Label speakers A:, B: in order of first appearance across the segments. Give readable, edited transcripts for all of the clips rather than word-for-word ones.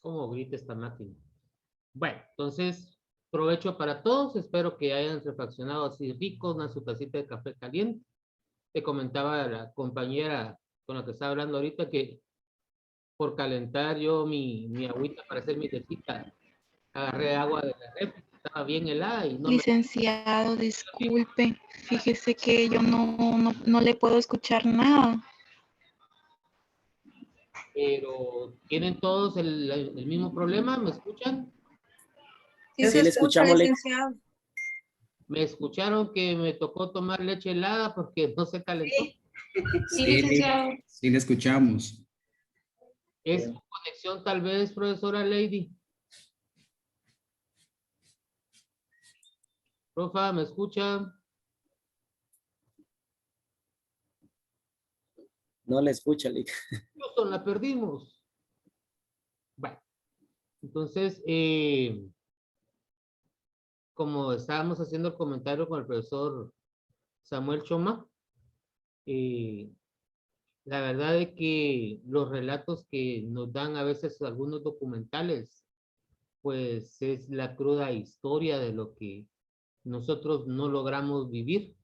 A: Cómo grita esta máquina. Bueno, entonces, provecho para todos. Espero que hayan reflexionado así ricos, una su tacita de café caliente. Te comentaba la compañera con la que estaba hablando ahorita que por calentar yo mi agüita para hacer mi tecita, agarré agua de la refri, estaba bien helada y no me...
B: Licenciado, disculpe, fíjese que yo no le puedo escuchar nada.
A: Pero tienen todos el mismo problema, ¿me escuchan?
C: Sí, se
D: Sí, le
C: escucha,
D: escuchamos,
C: licenciado.
A: Me escucharon que me tocó tomar leche helada porque no se calentó.
C: Sí, licenciado.
D: sí, le escuchamos.
A: Es su conexión tal vez, profesora Lady. Profa, ¿me escucha?
D: No le escucha, Lick.
A: Houston, la perdimos. Bueno, entonces, como estábamos haciendo el comentario con el profesor Samuel Choma, la verdad es que los relatos que nos dan a veces algunos documentales, pues es la cruda historia de lo que nosotros no logramos vivir.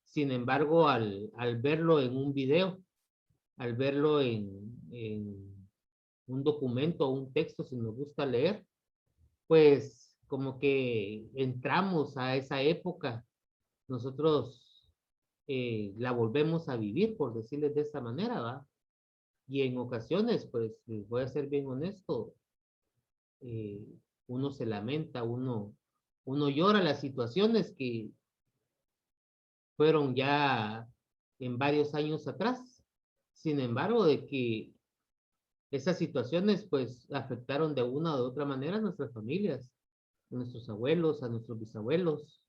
A: Sin embargo, al verlo en un video, al verlo en un documento o un texto, si nos gusta leer, pues como que entramos a esa época, nosotros la volvemos a vivir, por decirles de esa manera, ¿va? Y en ocasiones, pues les voy a ser bien honesto, eh, uno se lamenta, uno llora las situaciones que fueron ya en varios años atrás. Sin embargo, de que esas situaciones pues afectaron de una u otra manera a nuestras familias, a nuestros abuelos, a nuestros bisabuelos,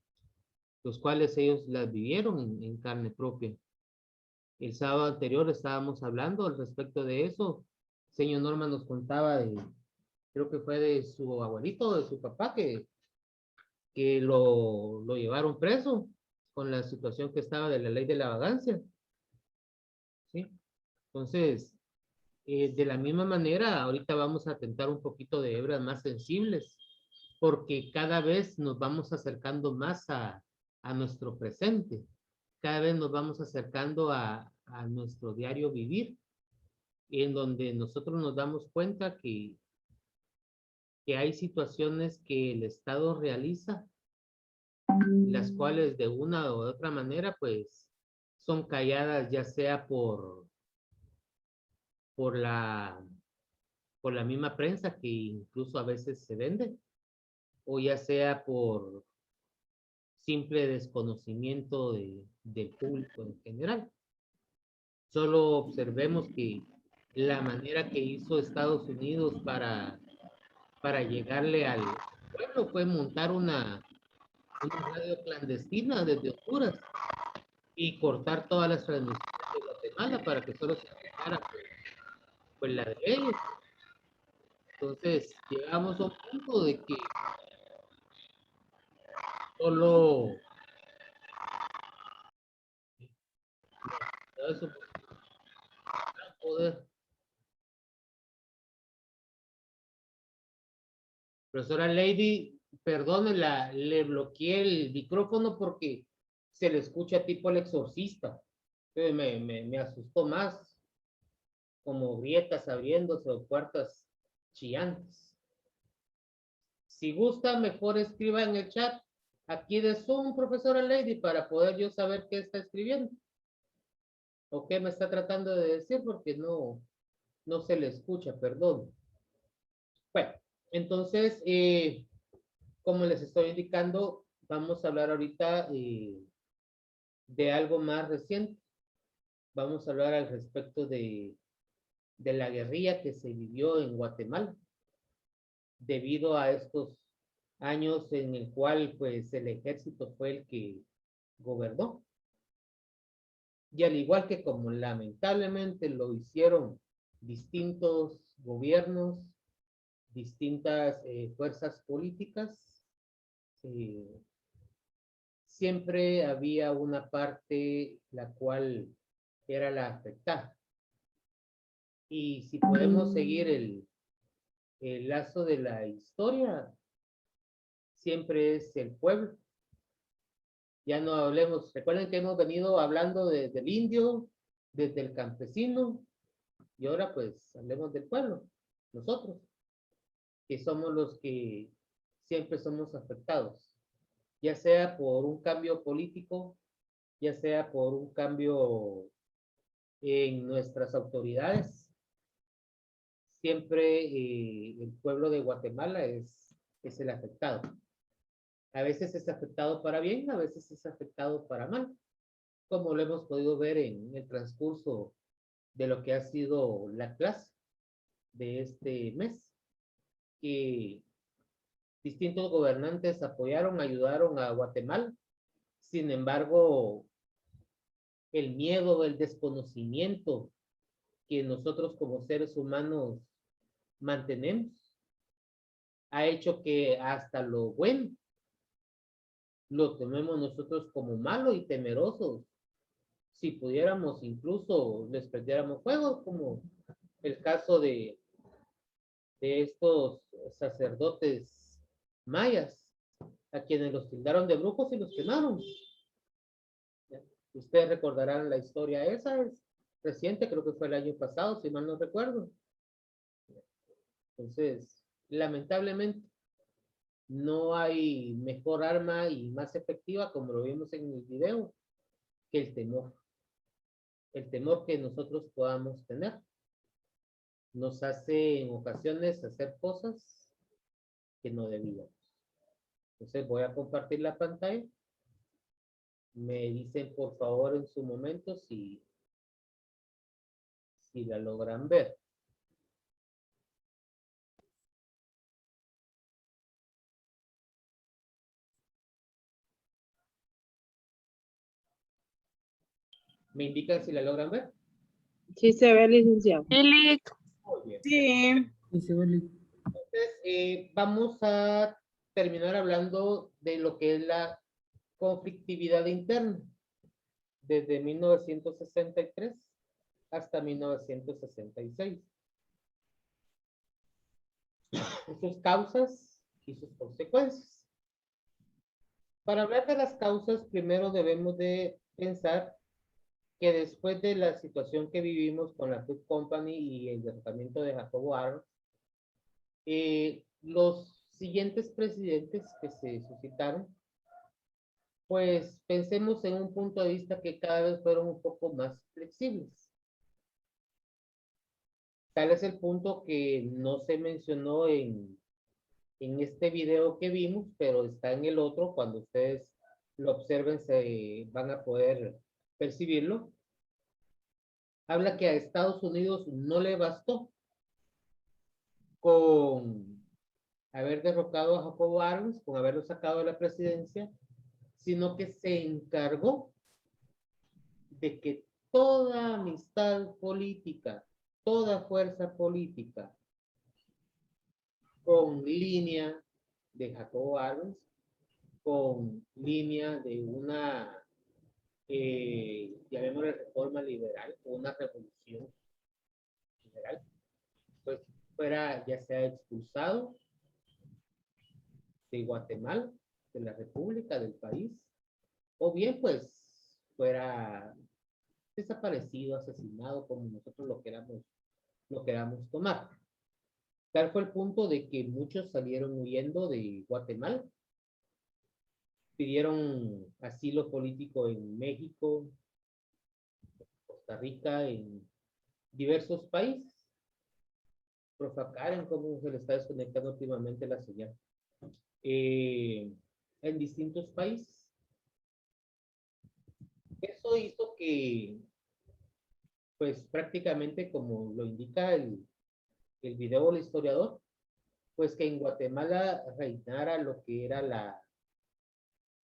A: los cuales ellos las vivieron en carne propia. El sábado anterior estábamos hablando al respecto de eso. Señor Norma nos contaba de, creo que fue de su abuelito, de su papá, que lo llevaron preso con la situación que estaba de la ley de la vagancia. ¿Sí? Entonces, de la misma manera, ahorita vamos a tentar un poquito de hebras más sensibles, porque cada vez nos vamos acercando más a nuestro presente, cada vez nos vamos acercando a nuestro diario vivir, en donde nosotros nos damos cuenta que hay situaciones que el Estado realiza, las cuales de una u otra manera, pues, son calladas ya sea por la, por la misma prensa que incluso a veces se vende, o ya sea por simple desconocimiento del público en general. Solo observemos que la manera que hizo Estados Unidos para llegarle al pueblo fue montar una radio clandestina desde Honduras y cortar todas las transmisiones de Guatemala para que solo se escuchara pues la de ellos. Entonces llegamos a un punto de que solo eso poder. Profesora Lady, perdone, le bloqueé el micrófono porque se le escucha tipo el exorcista. Me asustó más, como grietas abriéndose o puertas chillantes. Si gusta, mejor escriba en el chat aquí de Zoom, profesora Lady, para poder yo saber qué está escribiendo o qué me está tratando de decir porque no se le escucha, perdón. Bueno, entonces, como les estoy indicando, vamos a hablar ahorita de algo más reciente. Vamos a hablar al respecto de la guerrilla que se vivió en Guatemala debido a estos años en el cual pues el ejército fue el que gobernó. Y al igual que como lamentablemente lo hicieron distintos gobiernos, distintas fuerzas políticas, siempre había una parte la cual era la afectada. Y si podemos seguir el lazo de la historia siempre es el pueblo. Ya no hablemos, recuerden que hemos venido hablando desde el indio, desde el campesino, y ahora pues hablemos del pueblo, nosotros, que somos los que siempre somos afectados, ya sea por un cambio político, ya sea por un cambio en nuestras autoridades. Siempre el pueblo de Guatemala es el afectado. A veces es afectado para bien, a veces es afectado para mal, como lo hemos podido ver en el transcurso de lo que ha sido la clase de este mes, que distintos gobernantes apoyaron, ayudaron a Guatemala. Sin embargo, el miedo, el desconocimiento que nosotros como seres humanos mantenemos, ha hecho que hasta lo bueno lo tomemos nosotros como malo y temerosos. Si pudiéramos, incluso les prendiéramos fuego, como el caso de estos sacerdotes mayas, a quienes los tildaron de brujos y los quemaron. Ustedes recordarán la historia esa, es reciente, creo que fue el año pasado, si mal no recuerdo. Entonces, lamentablemente, no hay mejor arma y más efectiva, como lo vimos en el video, que el temor. El temor que nosotros podamos tener nos hace en ocasiones hacer cosas que no debíamos. Entonces voy a compartir la pantalla. Me dicen por favor en su momento si la logran ver. ¿Me indican si la logran ver?
E: Sí se ve, licenciado.
B: Eli,
A: Muy bien.
E: Sí.
A: Entonces, vamos a terminar hablando de lo que es la conflictividad interna desde 1963 hasta 1966. Sus causas y sus consecuencias. Para hablar de las causas, primero debemos de pensar que después de la situación que vivimos con la Food Company y el derrocamiento de Jacobo Arbenz, los siguientes presidentes que se suscitaron, pues pensemos en un punto de vista que cada vez fueron un poco más flexibles. Tal es el punto que no se mencionó en este video que vimos, pero está en el otro. Cuando ustedes lo observen, se van a poder percibirlo. Habla que a Estados Unidos no le bastó con haber derrocado a Jacobo Arbenz, con haberlo sacado de la presidencia, sino que se encargó de que toda amistad política, toda fuerza política con línea de Jacobo Arbenz, con línea de una, llamémosle reforma liberal, o una revolución liberal, pues fuera ya sea expulsado de Guatemala, de la República, del país, o bien pues fuera desaparecido, asesinado, como nosotros lo queramos tomar. Tal fue el punto de que muchos salieron huyendo de Guatemala, pidieron asilo político en México, Costa Rica, en diversos países. Profa Karen, cómo se le está desconectando últimamente la señal. En distintos países. Eso hizo que, pues prácticamente como lo indica el video del historiador, pues que en Guatemala reinara lo que era la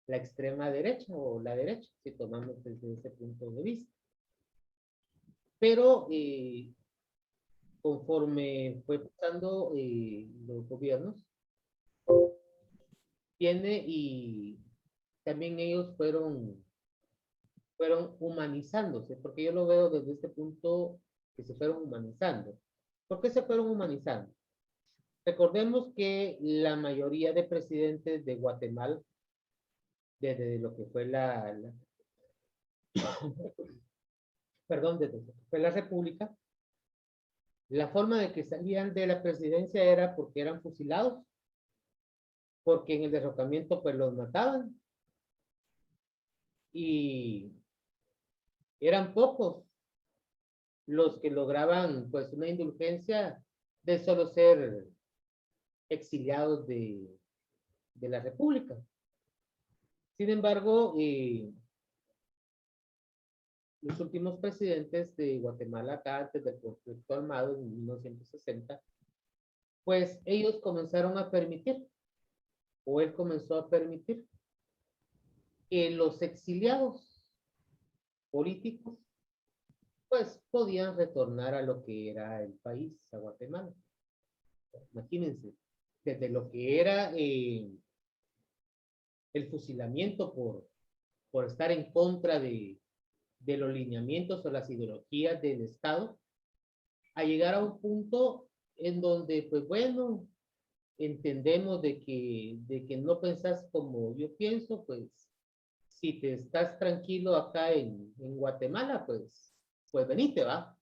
A: extrema derecha o la derecha, si tomamos desde ese punto de vista. Pero conforme fue pasando los gobiernos, tiene y también ellos fueron humanizándose, porque yo lo veo desde este punto que se fueron humanizando. ¿Por qué se fueron humanizando? Recordemos que la mayoría de presidentes de Guatemala, desde lo que fue perdón, desde lo que fue la República, la forma de que salían de la presidencia era porque eran fusilados, porque en el derrocamiento pues los mataban, y eran pocos los que lograban pues una indulgencia de solo ser exiliados de la República. Sin embargo, los últimos presidentes de Guatemala, acá antes del conflicto armado en 1960, pues ellos comenzaron a permitir, o él comenzó a permitir, que los exiliados políticos pues podían retornar a lo que era el país, a Guatemala. Imagínense, desde lo que era el fusilamiento por estar en contra de los lineamientos o las ideologías del Estado, a llegar a un punto en donde, pues bueno, entendemos de que no pensás como yo pienso, pues si te estás tranquilo acá en Guatemala, pues venite, va,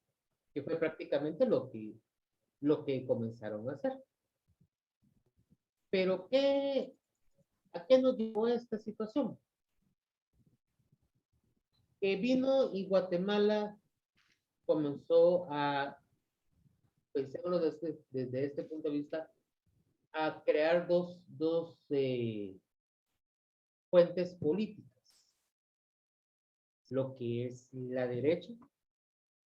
A: que fue prácticamente lo que comenzaron a hacer. Pero ¿a qué nos llevó esta situación? Que vino y Guatemala comenzó a, pensémoslo desde este punto de vista, a crear dos fuentes políticas. Lo que es la derecha,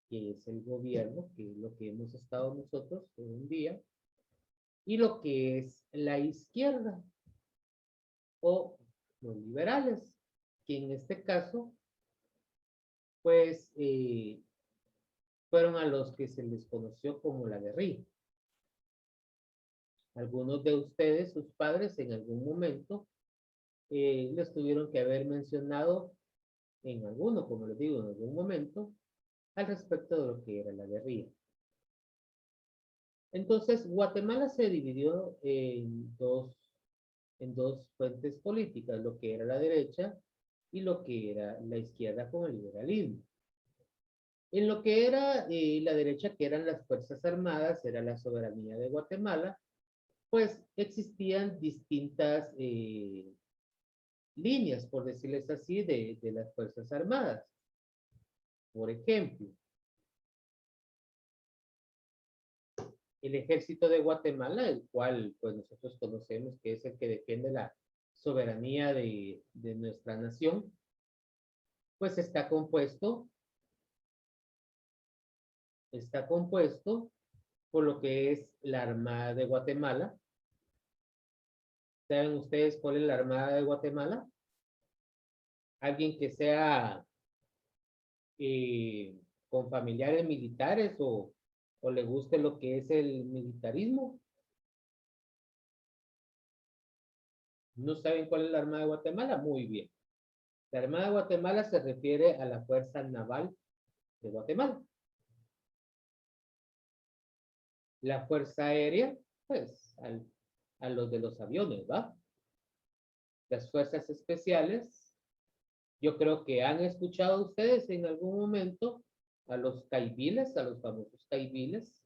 A: que es el gobierno, que es lo que hemos estado nosotros hoy en día, y lo que es la izquierda, o los liberales, que en este caso, pues, fueron a los que se les conoció como la guerrilla. Algunos de ustedes, sus padres, en algún momento, les tuvieron que haber mencionado en alguno, como les digo, en algún momento, al respecto de lo que era la guerrilla. Entonces, Guatemala se dividió en dos fuentes políticas, lo que era la derecha y lo que era la izquierda con el liberalismo. En lo que era la derecha, que eran las Fuerzas Armadas, era la soberanía de Guatemala, pues existían distintas líneas, por decirles así, de las Fuerzas Armadas. Por ejemplo, el Ejército de Guatemala, el cual pues nosotros conocemos que es el que defiende la soberanía de nuestra nación, pues está compuesto por lo que es la Armada de Guatemala. ¿Saben ustedes cuál es la Armada de Guatemala? Alguien que sea con familiares militares o le guste lo que es el militarismo. ¿No saben cuál es la Armada de Guatemala? Muy bien. La Armada de Guatemala se refiere a la Fuerza Naval de Guatemala. La Fuerza Aérea, pues, a los de los aviones, ¿va? Las Fuerzas Especiales, yo creo que han escuchado ustedes en algún momento a los caibiles, a los famosos caibiles.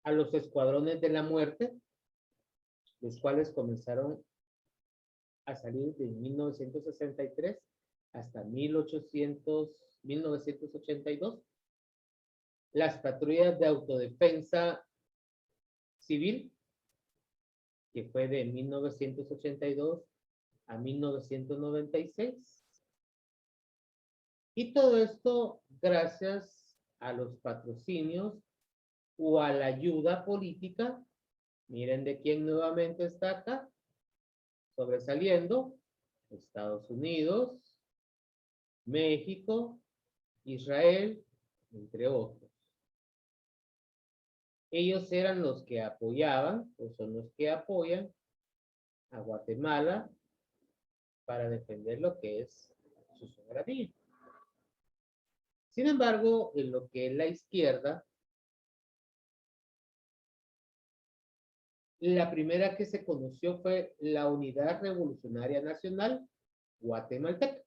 A: A los escuadrones de la muerte, los cuales comenzaron a salir de 1963 hasta 1982. Las patrullas de autodefensa civil, que fue de 1982 a 1996. Y todo esto gracias a los patrocinios o a la ayuda política. Miren de quién nuevamente está acá, sobresaliendo: Estados Unidos, México, Israel, entre otros. Ellos eran los que apoyaban, o son los que apoyan a Guatemala para defender lo que es su soberanía. Sin embargo, en lo que es la izquierda, la primera que se conoció fue la Unidad Revolucionaria Nacional Guatemalteca,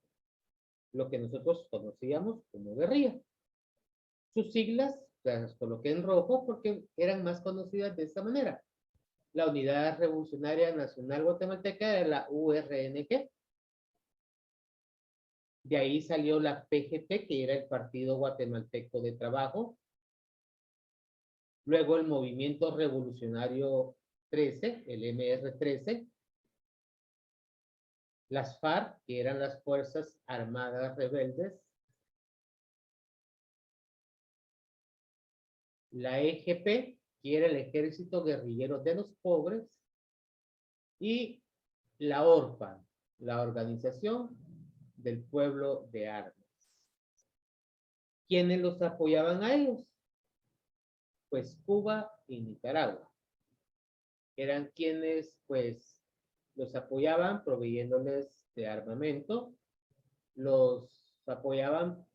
A: lo que nosotros conocíamos como guerrilla. Sus siglas las coloqué en rojo porque eran más conocidas de esta manera. La Unidad Revolucionaria Nacional Guatemalteca era la URNG. De ahí salió la PGT, que era el Partido Guatemalteco de Trabajo. Luego el Movimiento Revolucionario 13, el MR13. Las FARC, que eran las Fuerzas Armadas Rebeldes. La EGP, que era el Ejército Guerrillero de los Pobres. Y la ORPA, la Organización del Pueblo de Armas. ¿Quiénes los apoyaban a ellos? Pues Cuba y Nicaragua. Eran quienes, pues, los apoyaban proveyéndoles de armamento, los apoyaban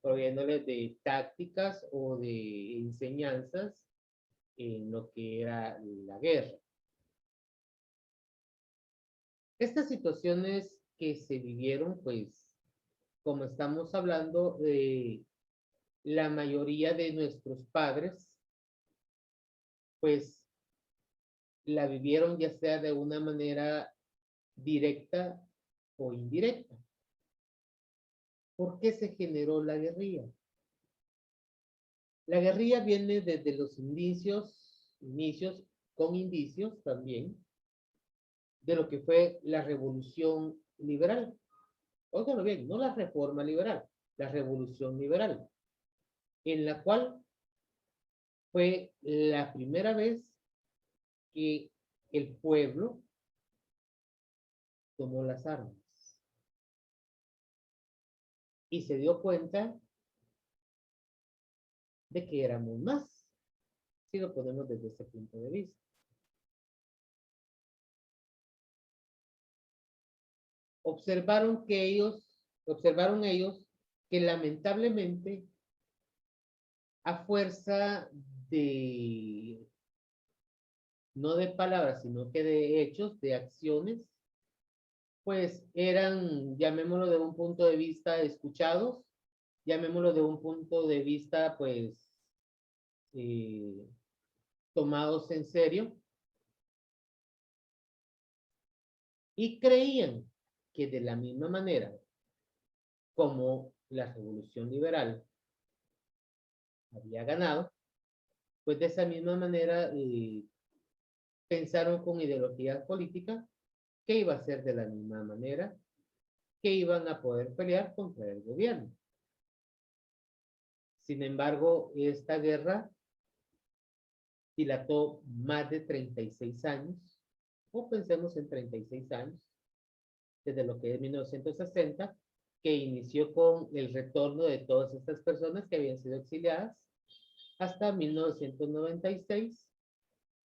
A: proveyéndoles de tácticas o de enseñanzas en lo que era la guerra. Estas situaciones que se vivieron, pues, como estamos hablando, la mayoría de nuestros padres, pues, la vivieron ya sea de una manera directa o indirecta. ¿Por qué se generó la guerrilla? La guerrilla viene desde los inicios con indicios también, de lo que fue la revolución liberal. Óiganlo bien, no la reforma liberal, la revolución liberal, en la cual fue la primera vez que el pueblo tomó las armas y se dio cuenta de que éramos más, si lo ponemos desde ese punto de vista. Observaron ellos que lamentablemente a fuerza de, no de palabras, sino que de hechos, de acciones, pues eran, llamémoslo de un punto de vista escuchados, llamémoslo de un punto de vista, pues, tomados en serio, y creían que de la misma manera como la revolución liberal había ganado, pues de esa misma manera pensaron con ideología política que iba a ser de la misma manera que iban a poder pelear contra el gobierno. Sin embargo, esta guerra dilató más de 36 años, o pensemos en 36 años, desde lo que es 1960, que inició con el retorno de todas estas personas que habían sido exiliadas, hasta 1996,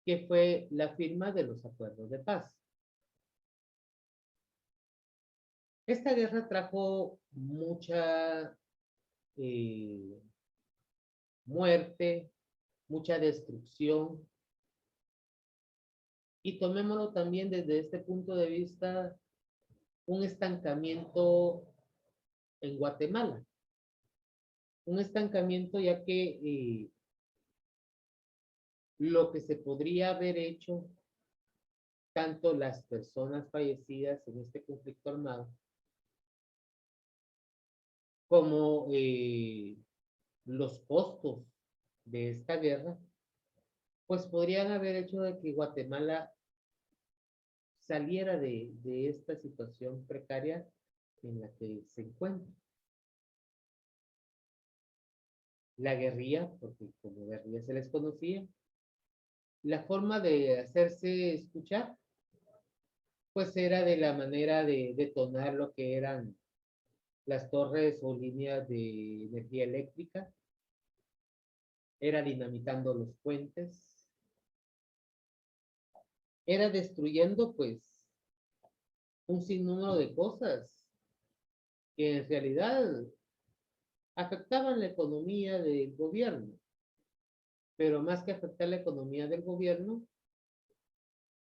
A: que fue la firma de los acuerdos de paz. Esta guerra trajo mucha muerte, mucha destrucción, y tomémoslo también desde este punto de vista, un estancamiento en Guatemala. Un estancamiento ya que lo que se podría haber hecho, tanto las personas fallecidas en este conflicto armado, como los costos de esta guerra, pues podrían haber hecho de que Guatemala saliera de esta situación precaria en la que se encuentra. La guerrilla, porque como guerrilla se les conocía, la forma de hacerse escuchar, pues era de la manera de detonar lo que eran las torres o líneas de energía eléctrica, era dinamitando los puentes, era destruyendo pues un sinnúmero de cosas que en realidad afectaban la economía del gobierno, pero más que afectar la economía del gobierno,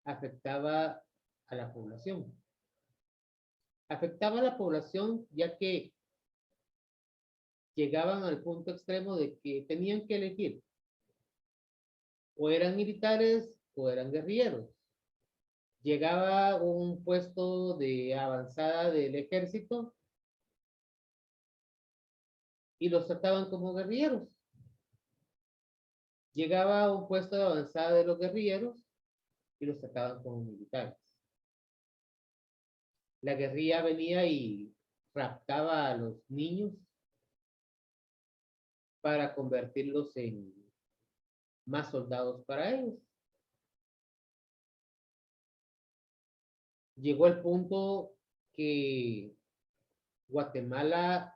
A: afectaba a la población. Afectaba a la población ya que llegaban al punto extremo de que tenían que elegir o eran militares o eran guerrilleros. Llegaba un puesto de avanzada del ejército y los trataban como guerrilleros. Llegaba a un puesto de avanzada de los guerrilleros y los trataban como militares. La guerrilla venía y raptaba a los niños para convertirlos en más soldados para ellos. Llegó el punto que Guatemala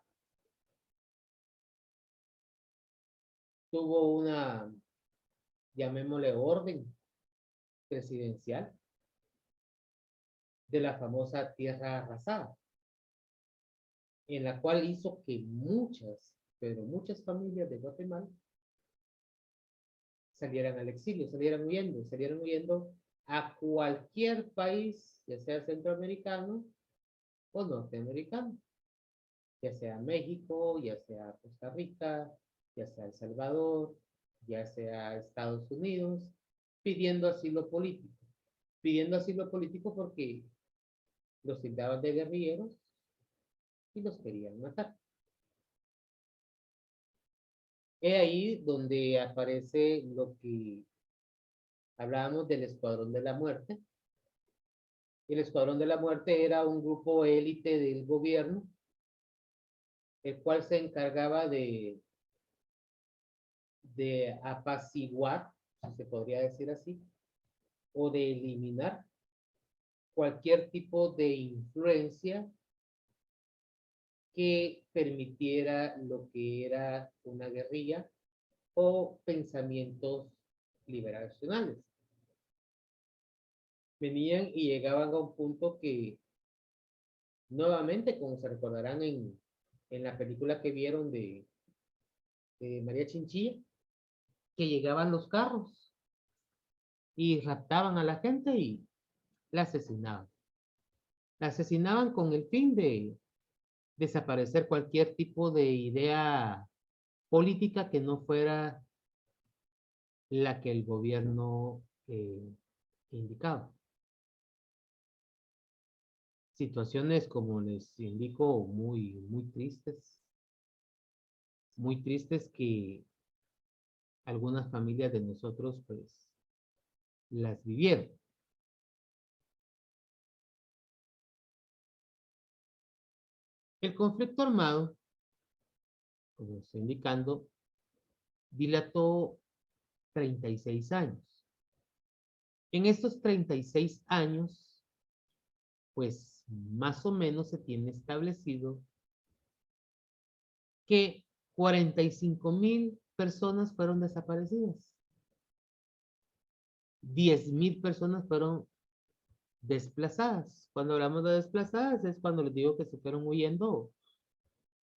A: tuvo una, llamémosle, orden presidencial de la famosa tierra arrasada, en la cual hizo que muchas, pero muchas familias de Guatemala salieran al exilio, salieran huyendo a cualquier país, ya sea centroamericano o norteamericano, ya sea México, ya sea Costa Rica, ya sea El Salvador, ya sea Estados Unidos, pidiendo asilo político porque los tildaban de guerrilleros y los querían matar. Es ahí donde aparece lo que hablábamos del Escuadrón de la Muerte. El Escuadrón de la Muerte era un grupo élite del gobierno, el cual se encargaba de apaciguar, si se podría decir así, o de eliminar cualquier tipo de influencia que permitiera lo que era una guerrilla o pensamientos liberacionales. Venían y llegaban a un punto que, nuevamente, como se recordarán en la película que vieron de María Chinchilla, que llegaban los carros y raptaban a la gente y la asesinaban. La asesinaban con el fin de desaparecer cualquier tipo de idea política que no fuera la que el gobierno indicaba. Situaciones, como les indico, muy tristes que algunas familias de nosotros pues las vivieron. El conflicto armado, como estoy indicando, dilató 36 años. En estos 36 años, pues más o menos se tiene establecido que 45,000 personas fueron desaparecidas. 10,000 personas fueron desplazadas. Cuando hablamos de desplazadas es cuando les digo que se fueron huyendo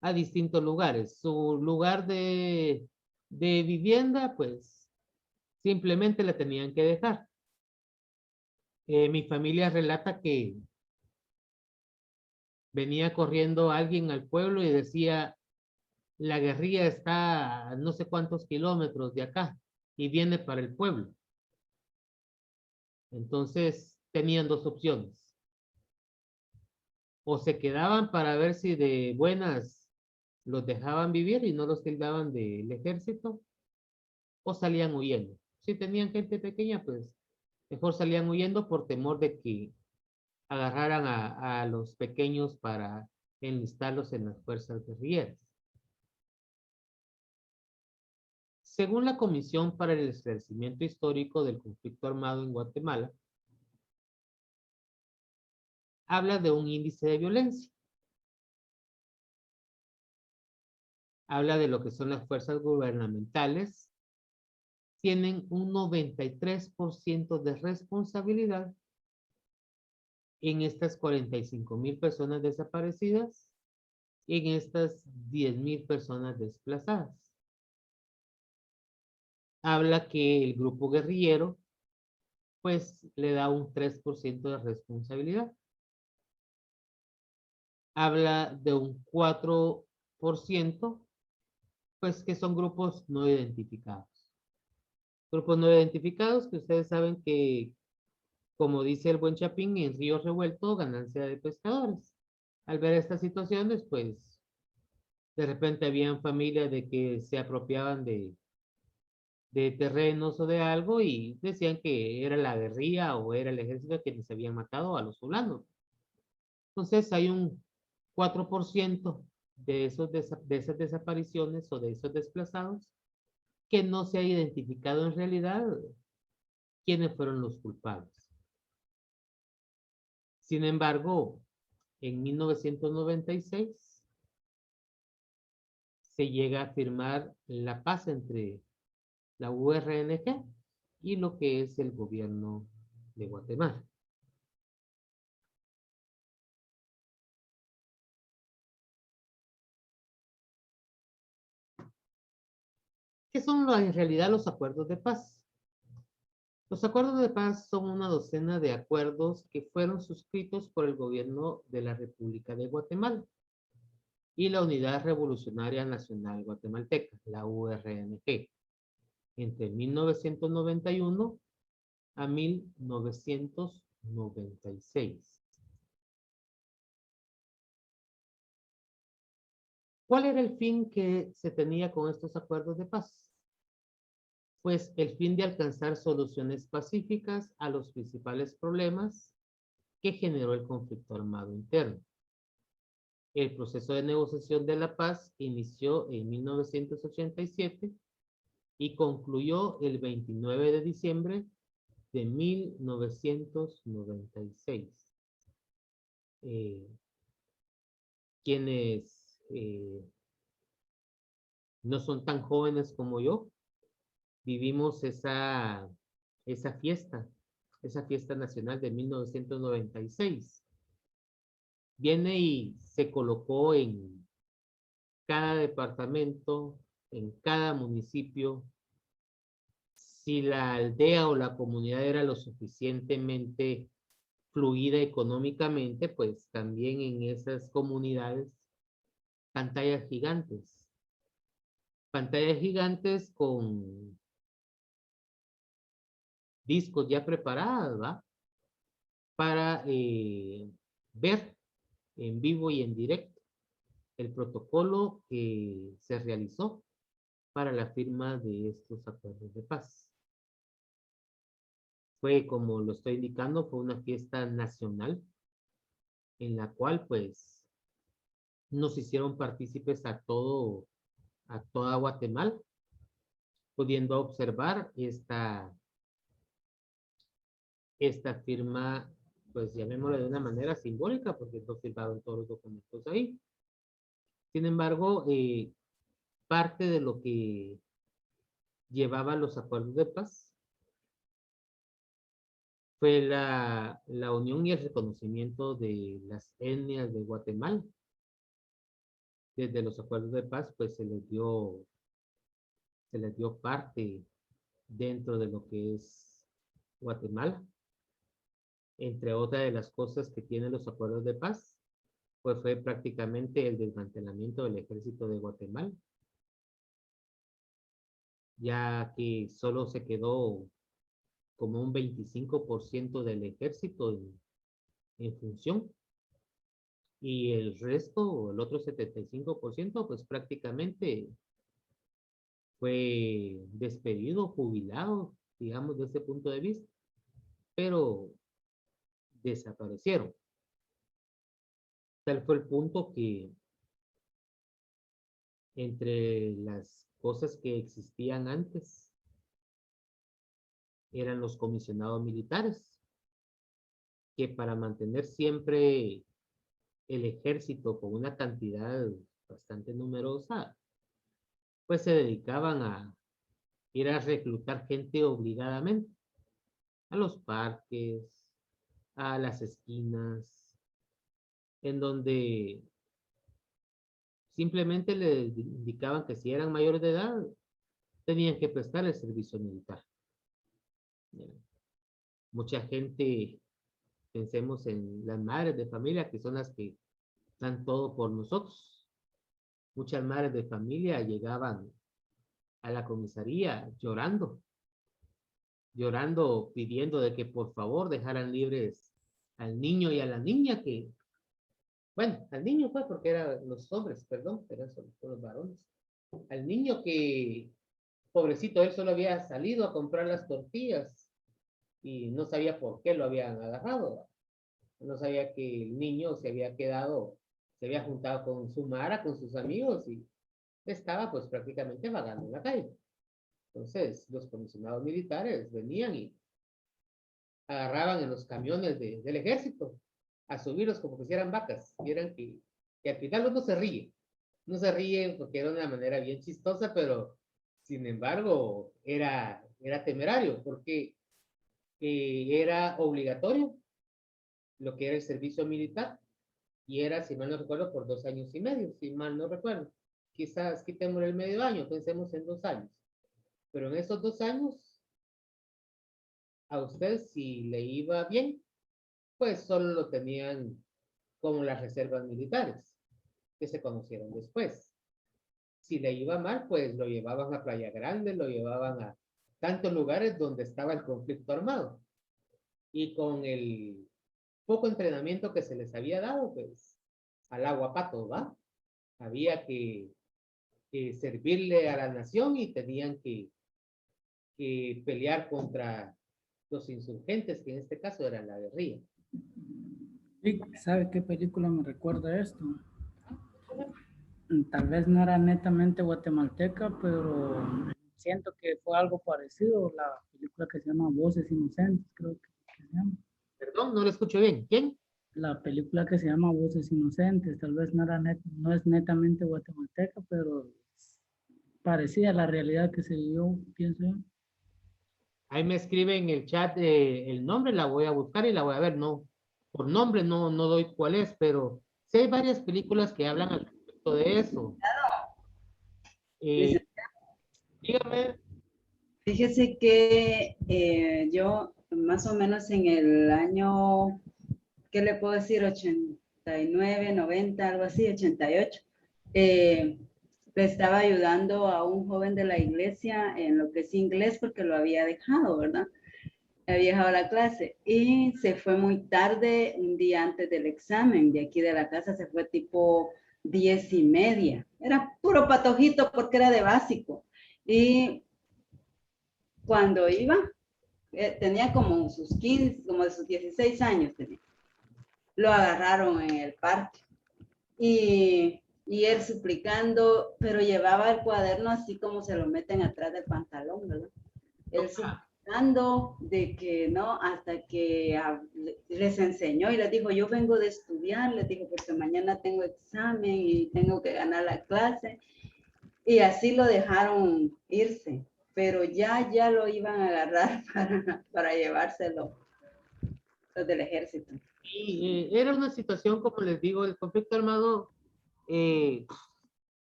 A: a distintos lugares. Su lugar de vivienda, pues simplemente la tenían que dejar. Mi familia relata que venía corriendo alguien al pueblo y decía, la guerrilla está a no sé cuántos kilómetros de acá y viene para el pueblo. Entonces tenían dos opciones. O se quedaban para ver si de buenas los dejaban vivir y no los tildaban del ejército, o salían huyendo. Si tenían gente pequeña, pues mejor salían huyendo por temor de que agarraran a los pequeños para enlistarlos en las fuerzas guerrilleras. Según la Comisión para el Esclarecimiento Histórico del Conflicto Armado en Guatemala, habla de un índice de violencia. Habla de lo que son las fuerzas gubernamentales. Tienen un 93% de responsabilidad en estas 45,000 personas desaparecidas en estas 10,000 personas desplazadas. Habla que el grupo guerrillero pues le da un 3% de responsabilidad. Habla de un 4%, pues que son grupos no identificados. Grupos no identificados que ustedes saben que, como dice el buen Chapín, en río revuelto, ganancia de pescadores. Al ver estas situaciones, pues, de repente habían familias de que se apropiaban de terrenos o de algo y decían que era la guerrilla o era el ejército quienes habían matado a los fulanos. Entonces hay un 4% de esas desapariciones o de esos desplazados que no se ha identificado en realidad quiénes fueron los culpables. Sin embargo, en 1996 se llega a firmar la paz entre la URNG y lo que es el gobierno de Guatemala. ¿Qué son en realidad los acuerdos de paz? Los acuerdos de paz son una docena de acuerdos que fueron suscritos por el gobierno de la República de Guatemala y la Unidad Revolucionaria Nacional Guatemalteca, la URNG, entre 1991 a 1996. ¿Cuál era el fin que se tenía con estos acuerdos de paz? Pues el fin de alcanzar soluciones pacíficas a los principales problemas que generó el conflicto armado interno. El proceso de negociación de la paz inició en 1987 y concluyó el 29 de diciembre de 1996. Quienes no son tan jóvenes como yo, vivimos esa fiesta nacional de 1996. Viene y se colocó en cada departamento, en cada municipio. Si la aldea o la comunidad era lo suficientemente fluida económicamente, pues también en esas comunidades pantallas gigantes. Pantallas gigantes con discos ya preparados, ¿va? Para ver en vivo y en directo el protocolo que se realizó para la firma de estos acuerdos de paz. Fue, como lo estoy indicando, fue una fiesta nacional en la cual pues nos hicieron partícipes a toda Guatemala, pudiendo observar esta firma, pues llamémosla de una manera simbólica, porque no firmaron todos los documentos ahí. Sin embargo, parte de lo que llevaba los acuerdos de paz fue la unión y el reconocimiento de las etnias de Guatemala. Desde los acuerdos de paz, pues se les dio parte dentro de lo que es Guatemala. Entre otras de las cosas que tienen los acuerdos de paz, pues fue prácticamente el desmantelamiento del ejército de Guatemala, ya que solo se quedó como un 25% del ejército en función, y el resto, el otro 75%, pues prácticamente fue despedido, jubilado, digamos, desde ese punto de vista, pero desaparecieron. Tal fue el punto que entre las cosas que existían antes eran los comisionados militares, que para mantener siempre el ejército con una cantidad bastante numerosa, pues se dedicaban a ir a reclutar gente obligadamente a los parques, a las esquinas, en donde simplemente les indicaban que si eran mayores de edad, tenían que prestar el servicio militar. Mucha gente, pensemos en las madres de familia, que son las que dan todo por nosotros. Muchas madres de familia llegaban a la comisaría llorando, pidiendo de que por favor dejaran libres al niño y a la niña que, bueno, al niño fue porque eran los hombres, perdón, eran solo los varones. Al niño que, pobrecito, él solo había salido a comprar las tortillas y no sabía por qué lo habían agarrado. No sabía que el niño se había quedado, se había juntado con su mara, con sus amigos y estaba pues prácticamente vagando en la calle. Entonces los comisionados militares venían y agarraban en los camiones del ejército a subirlos como que si eran vacas. Vieran que al final uno se ríe. No se ríe porque era una manera bien chistosa, pero sin embargo era temerario porque era obligatorio lo que era el servicio militar y era, si mal no recuerdo, por 2 años y medio, si mal no recuerdo. Quizás quitemos el medio año, pensemos en 2 años. Pero en esos 2 años, a usted si le iba bien, pues solo lo tenían como las reservas militares, que se conocieron después. Si le iba mal, pues lo llevaban a Playa Grande, lo llevaban a tantos lugares donde estaba el conflicto armado. Y con el poco entrenamiento que se les había dado, pues al agua pato, ¿va? Había que servirle a la nación y tenían que pelear contra los insurgentes, que en este caso eran la guerrilla.
F: Sí, ¿sabe qué película me recuerda esto? Tal vez no era netamente guatemalteca, pero siento que fue algo parecido, la película que se llama Voces Inocentes, creo que se llama.
A: Perdón, no lo escucho bien. ¿Quién?
F: La película que se llama Voces Inocentes, tal vez no es netamente guatemalteca, pero parecía la realidad que se vivió, pienso yo.
A: Ahí me escribe en el chat el nombre, la voy a buscar y la voy a ver. No, por nombre no doy cuál es, pero sí hay varias películas que hablan al respecto de eso. Dígame.
G: Fíjese que yo más o menos en el año, ¿qué le puedo decir? 89, 90, algo así, 88. Le estaba ayudando a un joven de la iglesia en lo que es inglés porque lo había dejado, ¿verdad? Había dejado la clase y se fue muy tarde, un día antes del examen. De aquí de la casa se fue tipo 10:30. Era puro patojito porque era de básico. Y cuando iba, tenía como sus 15, como de sus 16 años tenía. Lo agarraron en el parque y él suplicando, pero llevaba el cuaderno así como se lo meten atrás del pantalón, ¿verdad? Él suplicando de que no, hasta que les enseñó y les dijo, yo vengo de estudiar, les dijo, porque mañana tengo examen y tengo que ganar la clase. Y así lo dejaron irse, pero ya lo iban a agarrar para llevárselo los del ejército.
A: Y era una situación, como les digo, el conflicto armado,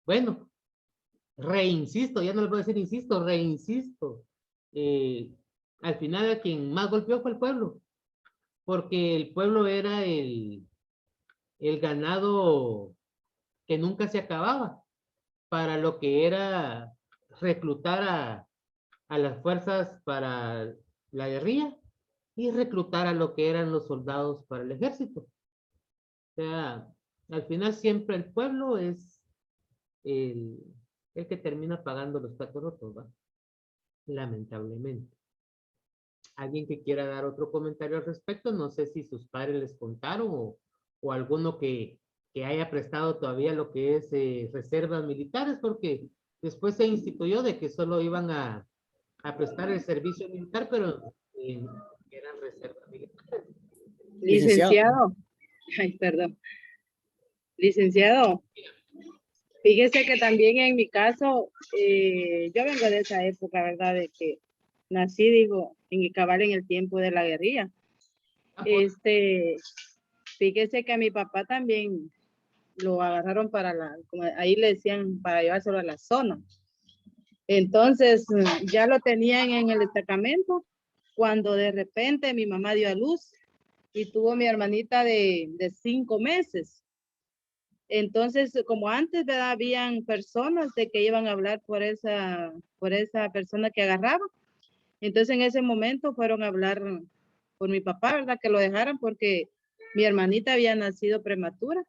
A: bueno, reinsisto, ya no le puedo decir insisto, reinsisto. Al final quien más golpeó fue el pueblo, porque el pueblo era el ganado que nunca se acababa para lo que era reclutar a las fuerzas para la guerrilla y reclutar a lo que eran los soldados para el ejército. O sea, al final siempre el pueblo es el que termina pagando los platos rotos, ¿va? Lamentablemente. ¿Alguien que quiera dar otro comentario al respecto? No sé si sus padres les contaron o alguno que haya prestado todavía lo que es reservas militares, porque después se instituyó de que solo iban a prestar el servicio militar, pero eran reservas militares.
E: Licenciado. Ay, perdón. Licenciado, fíjese que también en mi caso, yo vengo de esa época, ¿verdad? De que nací, digo, en el cabal en el tiempo de la guerrilla. Fíjese que a mi papá también lo agarraron para como ahí le decían, para llevárselo a la zona. Entonces, ya lo tenían en el destacamento, cuando de repente mi mamá dio a luz y tuvo mi hermanita de 5 meses. Entonces, como antes, ¿verdad? Habían personas de que iban a hablar por esa persona que agarraba. Entonces, en ese momento fueron a hablar por mi papá, ¿verdad? Que lo dejaran porque mi hermanita había nacido prematura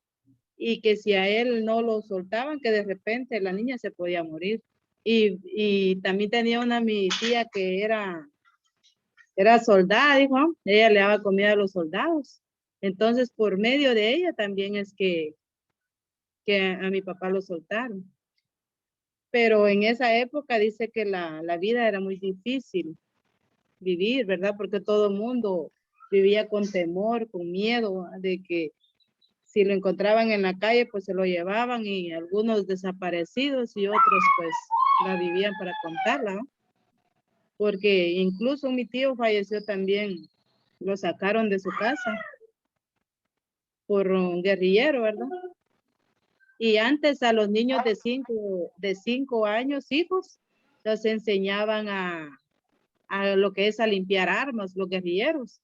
E: y que si a él no lo soltaban, que de repente la niña se podía morir. Y también tenía mi tía que era soldada, dijo, ella le daba comida a los soldados. Entonces, por medio de ella también es que a mi papá lo soltaron. Pero en esa época dice que la vida era muy difícil vivir, ¿verdad? Porque todo el mundo vivía con temor, con miedo de que si lo encontraban en la calle, pues se lo llevaban, y algunos desaparecidos y otros pues la vivían para contarla, ¿no? Porque incluso mi tío falleció también, lo sacaron de su casa por un guerrillero, ¿verdad? Y antes a los niños de 5 años, hijos, los enseñaban a lo que es a limpiar armas, los guerrilleros,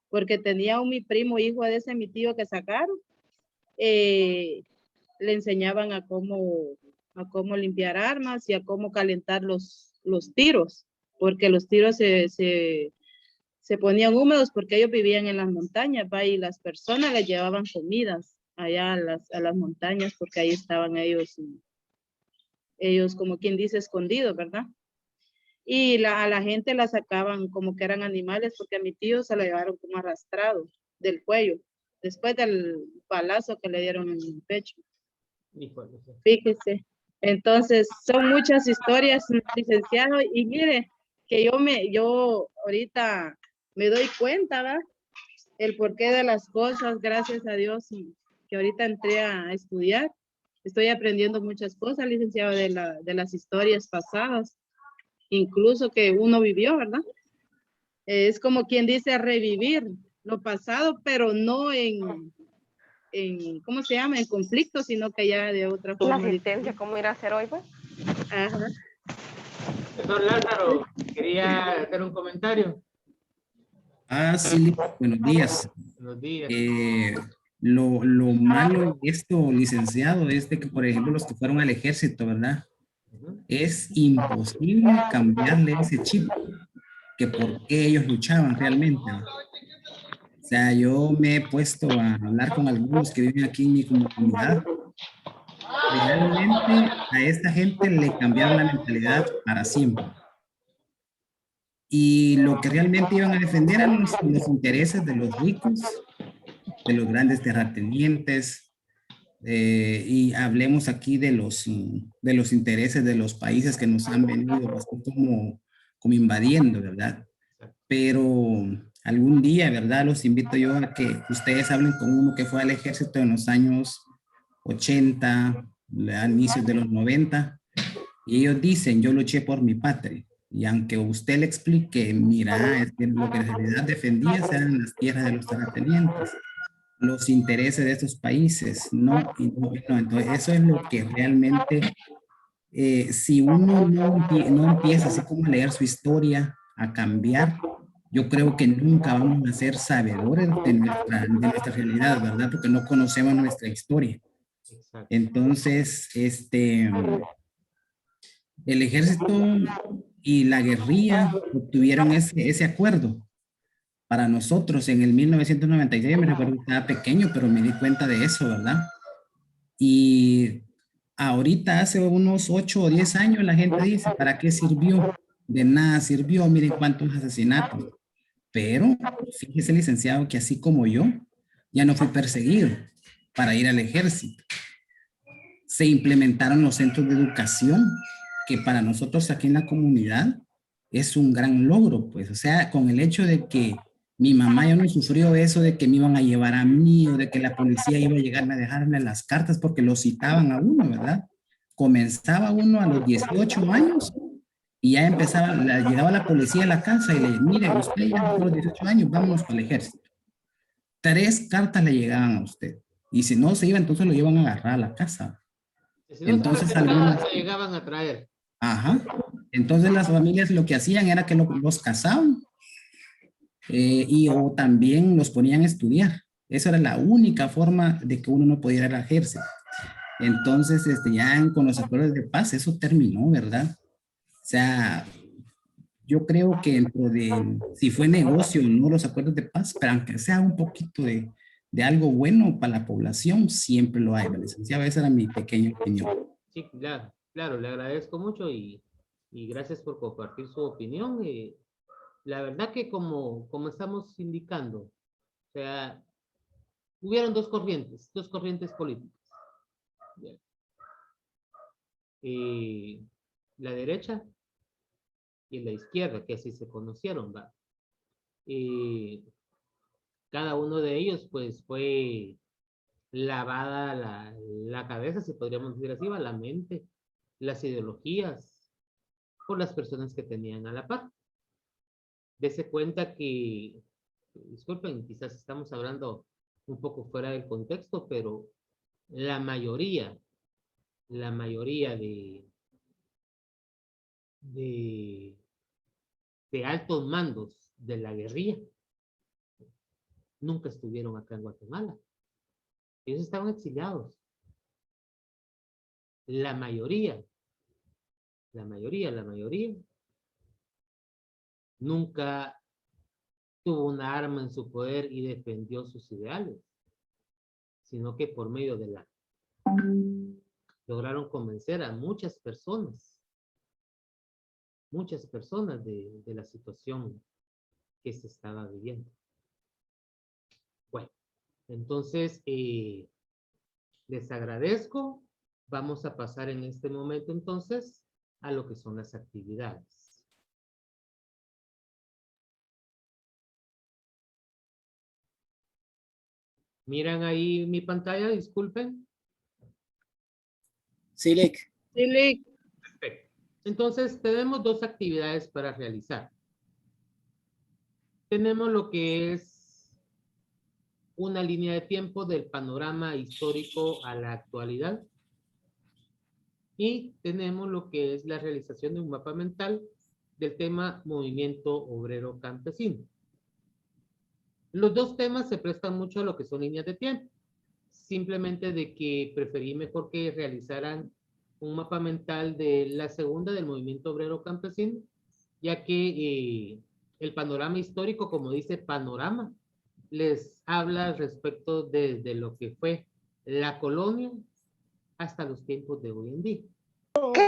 E: porque tenía mi primo, hijo de ese mi tío que sacaron, le enseñaban a cómo limpiar armas y a cómo calentar los tiros, porque los tiros se ponían húmedos porque ellos vivían en las montañas, ¿va? Y las personas les llevaban comidas allá a las montañas porque ahí estaban ellos como quien dice escondidos, ¿verdad? Y a la gente la sacaban como que eran animales porque a mi tío se lo llevaron como arrastrado del cuello después del balazo que le dieron en el pecho. Fíjese. Entonces, son muchas historias, licenciado, y mire, que yo ahorita me doy cuenta, ¿verdad? El porqué de las cosas, gracias a Dios, y que ahorita entré a estudiar. Estoy aprendiendo muchas cosas, licenciado, de las historias pasadas, incluso que uno vivió, ¿verdad? Es como quien dice revivir lo pasado, pero no en ¿cómo se llama? En conflicto, sino que ya de otra forma.
H: La asistencia, ¿cómo ir a hacer hoy, pues?
E: Ajá.
A: Doctor Lázaro, quería hacer un comentario.
D: Sí, buenos días.
A: Buenos días.
D: Lo malo de esto, licenciado, es de que, por ejemplo, los que fueron al ejército, ¿verdad? Es imposible cambiarle ese chip, que por qué ellos luchaban realmente, ¿no? O sea, yo me he puesto a hablar con algunos que viven aquí en mi comunidad. Realmente a esta gente le cambiaron la mentalidad para siempre. Y lo que realmente iban a defender eran los intereses de los ricos, de los grandes terratenientes, y hablemos aquí de los intereses de los países que nos han venido así como invadiendo, ¿verdad? Pero algún día, ¿verdad? Los invito yo a que ustedes hablen con uno que fue al ejército en los años 80, a inicios de los 90, y ellos dicen, yo luché por mi patria. Y aunque usted le explique, mira, es que lo que en realidad defendía eran las tierras de los terratenientes, los intereses de estos países, no. Entonces, eso es lo que realmente, si uno no empieza así como a leer su historia, a cambiar, yo creo que nunca vamos a ser sabedores de nuestra realidad, ¿verdad? Porque no conocemos nuestra historia. Entonces, el ejército y la guerrilla obtuvieron ese acuerdo. Para nosotros, en el 1996, me recuerdo que estaba pequeño, pero me di cuenta de eso, ¿verdad? Y ahorita, hace unos 8 o 10 años, la gente dice, ¿para qué sirvió? De nada sirvió, miren cuántos asesinatos. Pero fíjese, licenciado, que así como yo, ya no fui perseguido para ir al ejército. Se implementaron los centros de educación, que para nosotros aquí en la comunidad es un gran logro, pues, o sea, con el hecho de que mi mamá ya no sufrió eso de que me iban a llevar a mí o de que la policía iba a llegarme a dejarme las cartas porque lo citaban a uno, ¿verdad? Comenzaba uno a los 18 años y ya llegaba la policía a la casa y le mire, usted ya por los 18 años, vámonos para el ejército. 3 cartas le llegaban a usted Y si no se iba, entonces lo iban a agarrar a la casa.
A: Si no
D: Entonces,
A: se respetaba,
D: algunas-
A: se llegaban a traer.
D: Ajá. Entonces las familias lo que hacían era que los casaban y o también los ponían a estudiar. Esa era la única forma de que uno no pudiera ir al ejército. Entonces, ya con los acuerdos de paz, eso terminó, ¿verdad? O sea, yo creo que dentro de, si fue negocio o no los acuerdos de paz, pero aunque sea un poquito de algo bueno para la población, siempre lo hay, licenciado. Esa era mi pequeña opinión.
A: Sí, claro, claro, le agradezco mucho y gracias por compartir su opinión. La verdad que como estamos indicando, o sea, hubieron dos corrientes políticas. Bien. La derecha y la izquierda, que así se conocieron, ¿va? Cada uno de ellos, pues, fue lavada la cabeza, si podríamos decir así, va, la mente, las ideologías, por las personas que tenían a la par. Dese cuenta que, disculpen, quizás estamos hablando un poco fuera del contexto, pero la mayoría de altos mandos de la guerrilla nunca estuvieron acá en Guatemala. Ellos estaban exiliados. La mayoría nunca tuvo una arma en su poder y defendió sus ideales, sino que por medio de la lograron convencer a muchas personas de la situación que se estaba viviendo. Bueno, entonces les agradezco. Vamos a pasar en este momento entonces a lo que son las actividades. Miran ahí mi pantalla, disculpen.
I: Sí, Lick.
E: Sí, Lick.
A: Perfecto. Entonces, tenemos dos actividades para realizar. Tenemos lo que es una línea de tiempo del panorama histórico a la actualidad. Y tenemos lo que es la realización de un mapa mental del tema movimiento obrero campesino. Los dos temas se prestan mucho a lo que son líneas de tiempo. Simplemente de que preferí mejor que realizaran un mapa mental de la segunda del movimiento obrero campesino, ya que el panorama histórico, como dice panorama, les habla respecto de lo que fue la colonia hasta los tiempos de hoy en día. ¿Qué?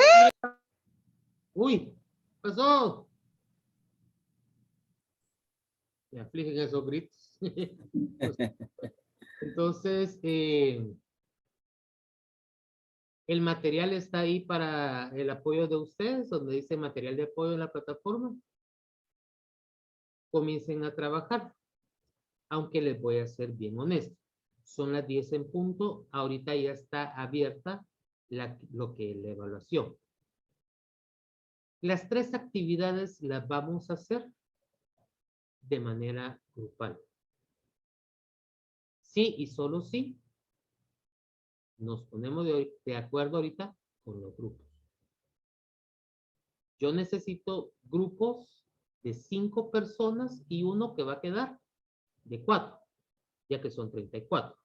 A: Uy, pasó. Me afligen esos gritos. Entonces, el material está ahí para el apoyo de ustedes, donde dice material de apoyo en la plataforma. Comiencen a trabajar, aunque les voy a ser bien honesto. Son las 10 en punto, ahorita ya está abierta lo que es la evaluación. Las tres actividades las vamos a hacer de manera grupal. Sí y solo sí nos ponemos de acuerdo ahorita con los grupos. Yo necesito grupos de 5 personas y uno que va a quedar de 4, ya que son 34.